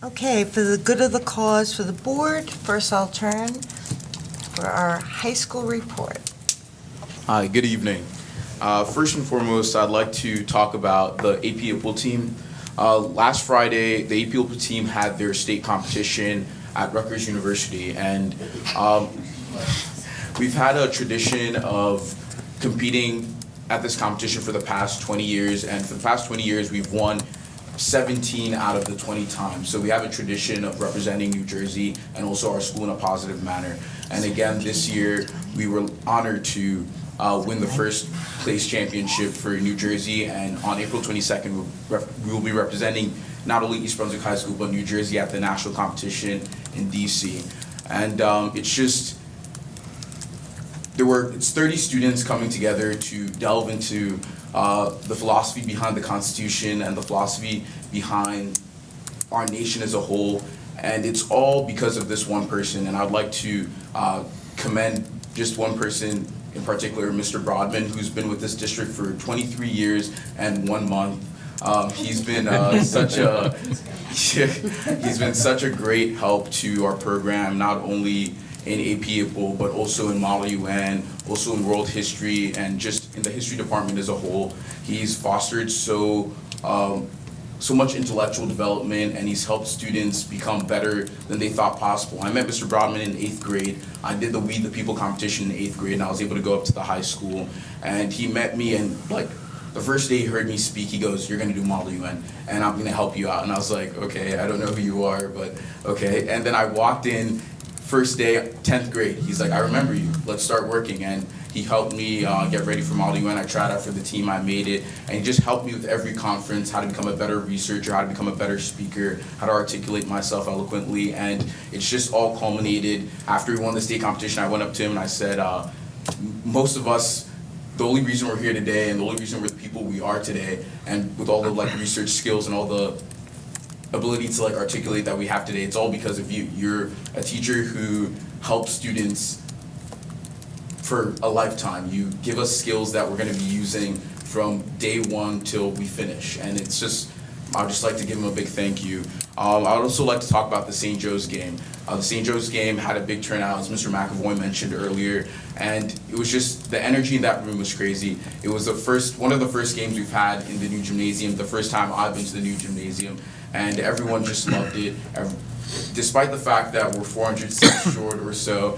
Okay, for the good of the cause for the board, first I'll turn for our high school report. Hi, good evening. First and foremost, I'd like to talk about the AP IPPL team. Last Friday, the AP IPPL team had their state competition at Rutgers University, and we've had a tradition of competing at this competition for the past 20 years, and for the past 20 years, we've won 17 out of the 20 times. So we have a tradition of representing New Jersey and also our school in a positive manner. And again, this year, we were honored to win the first place championship for New Jersey, and on April 22nd, we will be representing not only East Brunswick High School, but New Jersey at the national competition in DC. And it's 30 students coming together to delve into the philosophy behind the Constitution and the philosophy behind our nation as a whole, and it's all because of this one person. And I'd like to commend just one person in particular, Mr. Broadman, who's been with this district for 23 years and 1 month. He's been he's been such a great help to our program, not only in AP IPPL, but also in Model UN, also in world history, and just in the history department as a whole. He's fostered so much intellectual development, and he's helped students become better than they thought possible. I met Mr. Broadman in 8th grade. I did the We the People competition in 8th grade, and I was able to go up to the high school. And he met me, and like the first day he heard me speak, he goes, "You're gonna do Model UN, and I'm gonna help you out." And I was like, "Okay, I don't know who you are, but okay." And then I walked in. First day, 10th grade, he's like, "I remember you, let's start working." And he helped me get ready for Model UN. I tried out for the team, I made it, and he just helped me with every conference, how to become a better researcher, how to become a better speaker, how to articulate myself eloquently. And it's just all culminated. After we won the state competition, I went up to him and I said, most of us, the only reason we're here today and the only reason we're the people we are today, and with all the research skills and all the ability to articulate that we have today, it's all because of you. You're a teacher who helps students for a lifetime. You give us skills that we're going to be using from day one till we finish, and it's just, I'd just like to give him a big thank you. I'd also like to talk about the St. Joe's game. The St. Joe's game had a big turnout, as Mr. McAvoy mentioned earlier, and it was just, the energy in that room was crazy. It was one of the first games we've had in the new gymnasium, the first time I've been to the new gymnasium, and everyone just loved it. Despite the fact that we're 400 seats short or so,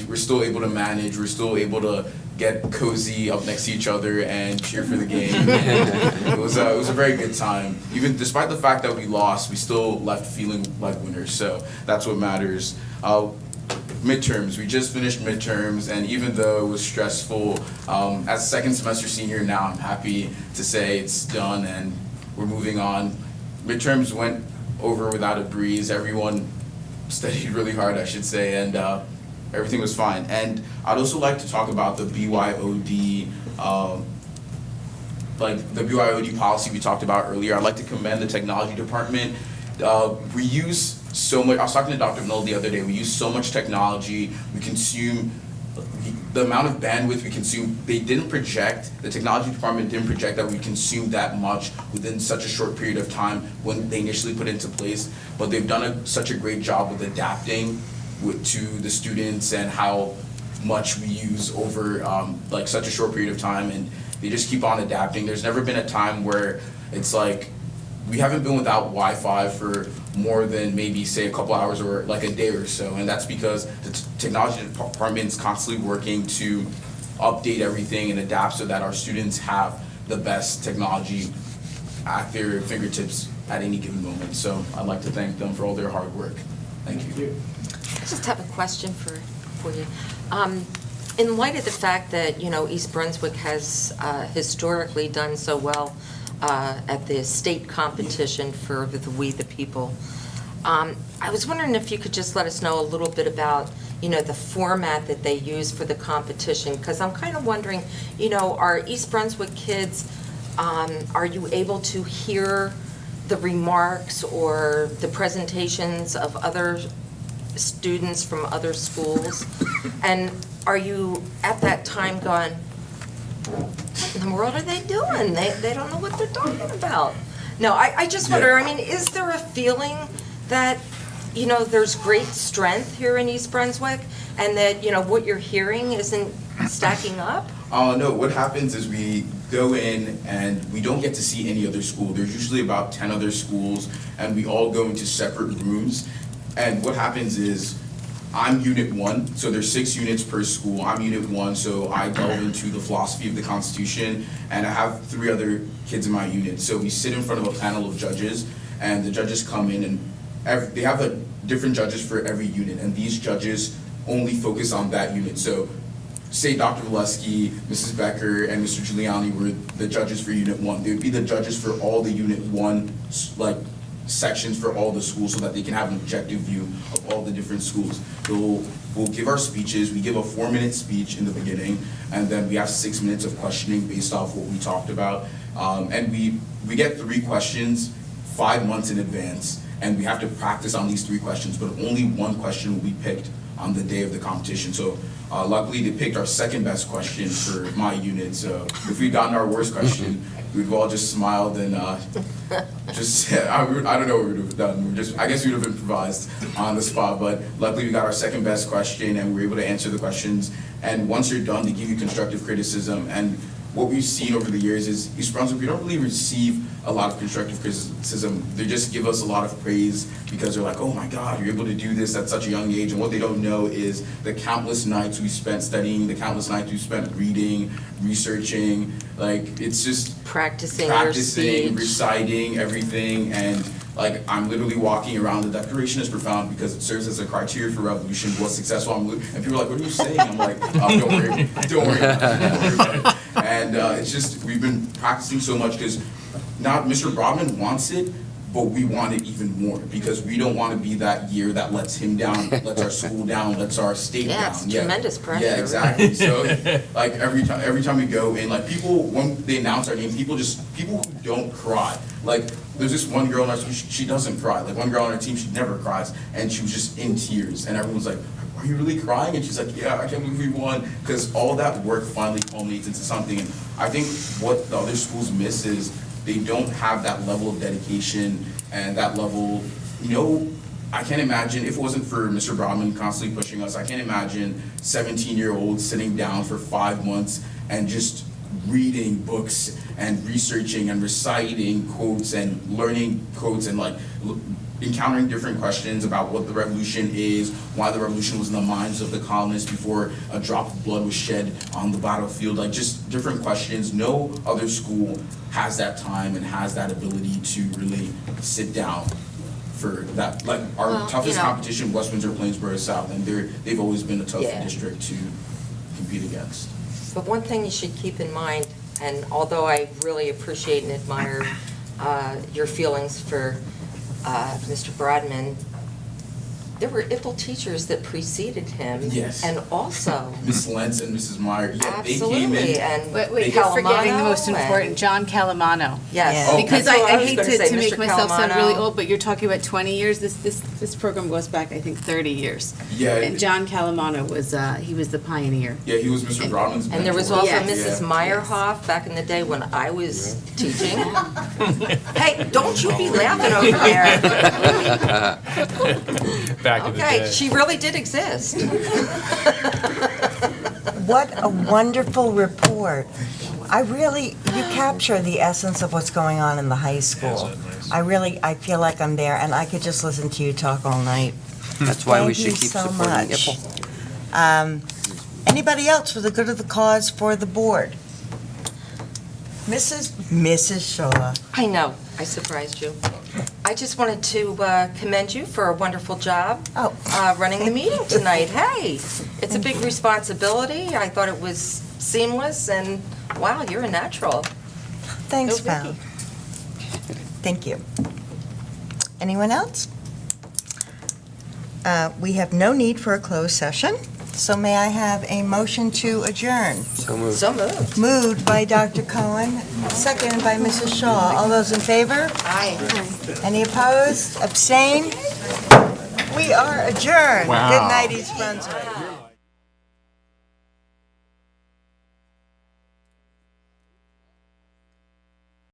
we're still able to manage, we're still able to get cozy up next to each other and cheer for the game. It was a very good time. Even despite the fact that we lost, we still left feeling like winners, so that's what matters. Midterms, we just finished midterms, and even though it was stressful, as a second semester senior now, I'm happy to say it's done and we're moving on. Midterms went over without a breeze. Everyone studied really hard, I should say, and everything was fine. And I'd also like to talk about the BYOD, the BYOD policy we talked about earlier. I'd like to commend the technology department. We use so much, I was talking to Dr. Miller the other day, we use so much technology, we consume, the amount of bandwidth we consume, the technology department didn't project that we consumed that much within such a short period of time when they initially put it into place, but they've done such a great job with adapting to the students and how much we use over such a short period of time, and they just keep on adapting. There's never been a time where it's like, we haven't been without Wi-Fi for more than maybe say a couple hours or a day or so, and that's because the technology department is constantly working to update everything and adapt so that our students have the best technology at their fingertips at any given moment. So I'd like to thank them for all their hard work. Thank you. I just have a question for you. In light of the fact that, East Brunswick has historically done so well at the state competition for the We the People, I was wondering if you could just let us know a little bit about, the format that they use for the competition, because I'm kind of wondering, are East Brunswick kids, are you able to hear the remarks or the presentations of other students from other schools? And are you at that time going, what in the world are they doing? They don't know what they're talking about. No, I just wonder, is there a feeling that, there's great strength here in East Brunswick, and that, what you're hearing isn't stacking up? No, what happens is we go in and we don't get to see any other school. There's usually about 10 other schools, and we all go into separate rooms. And what happens is, I'm Unit 1, so there's 6 units per school. I'm Unit 1, so I delve into the philosophy of the Constitution, and I have 3 other kids in my unit. So we sit in front of a panel of judges, and the judges come in, and they have different judges for every unit, and these judges only focus on that unit. So say Dr. Valesky, Mrs. Becker, and Mr. Giuliani were the judges for Unit 1. They would be the judges for all the Unit 1 sections for all the schools, so that they can have an objective view of all the different schools. We'll give our speeches. We give a 4-minute speech in the beginning, and then we have 6 minutes of questioning based off what we talked about. And we get 3 questions 5 months in advance, and we have to practice on these 3 questions, but only 1 question will be picked on the day of the competition. So luckily they picked our second best question for my unit. So if we'd gotten our worst question, we'd all just smiled and I don't know what we would have done. I guess we would have improvised on the spot, but luckily we got our second best question and we were able to answer the questions. And once you're done, they give you constructive criticism. And what we've seen over the years is East Brunswick, we don't really receive a lot of constructive criticism. They just give us a lot of praise because they're like, oh my God, you're able to do this at such a young age. And what they don't know is the countless nights we spent studying, the countless nights we spent reading, researching. Like, it's just Practicing your speech. Reciting everything. And like, I'm literally walking around. The Declaration is profound because it serves as a criteria for revolution. What's successful? And people are like, what are you saying? I'm like, oh, don't worry about it. And it's just, we've been practicing so much because not Mr. Brodman wants it, but we want it even more because we don't want to be that year that lets him down, lets our school down, lets our state down. It's tremendous pressure. Yeah, exactly. So like every time we go in, like people, when they announce our name, people who don't cry. Like there's this one girl in our school, she doesn't cry. Like one girl on our team, she never cries, and she was just in tears, and everyone's like, are you really crying? And she's like, yeah, I can't believe we won. Because all that work finally culminates into something. And I think what the other schools miss is they don't have that level of dedication and that level, I can't imagine, if it wasn't for Mr. Brodman constantly pushing us, I can't imagine 17-year-olds sitting down for 5 months and just reading books and researching and reciting quotes and learning quotes and like encountering different questions about what the revolution is, why the revolution was in the minds of the colonists before a drop of blood was shed on the battlefield, like just different questions. No other school has that time and has that ability to really sit down for that. Like our toughest competition, West Windsor, Plainsboro South, and they've always been a tough district to compete against. But one thing you should keep in mind, and although I really appreciate and admire your feelings for Mr. Brodman, there were IPL teachers that preceded him. Yes. And also. Miss Lentz and Mrs. Meyer. Yeah, Absolutely. They came in. And Wait, you're forgetting the most important, John Calamano. Yes. Oh, Because That's what I was hate gonna say, to make Mr. myself sound Calamano. really old, but you're talking about 20 years. This program goes back, I think, 30 years. Yeah. And John Calamano was the pioneer. Yeah, he was Mr. Brodman's mentor. And there was also Yes. Mrs. Meyerhoff back in the day when I was teaching. Hey, don't you be laughing over there. Back in the Okay, day. she really did exist. What a wonderful report. You capture the essence of what's going on in the high school. I feel like I'm there, and I could just listen to you talk all night. That's why we Thank you should keep so supporting much. IPL. Anybody else for the good of the cause for the board? Mrs. Shaw. I know, I surprised you. I just wanted to commend you for a wonderful job running the meeting tonight. Hey, it's a big responsibility. I thought it was seamless, and wow, you're a natural. Thanks, Go Val. Vicky. Thank you. Anyone else? We have no need for a closed session, so may I have a motion to adjourn? So moved. So moved. Moved by Dr. Cohen, seconded by Mrs. Shaw. All those in favor? Aye. Any opposed? Abstain? We are adjourned. Wow. Good night, East Brunswick.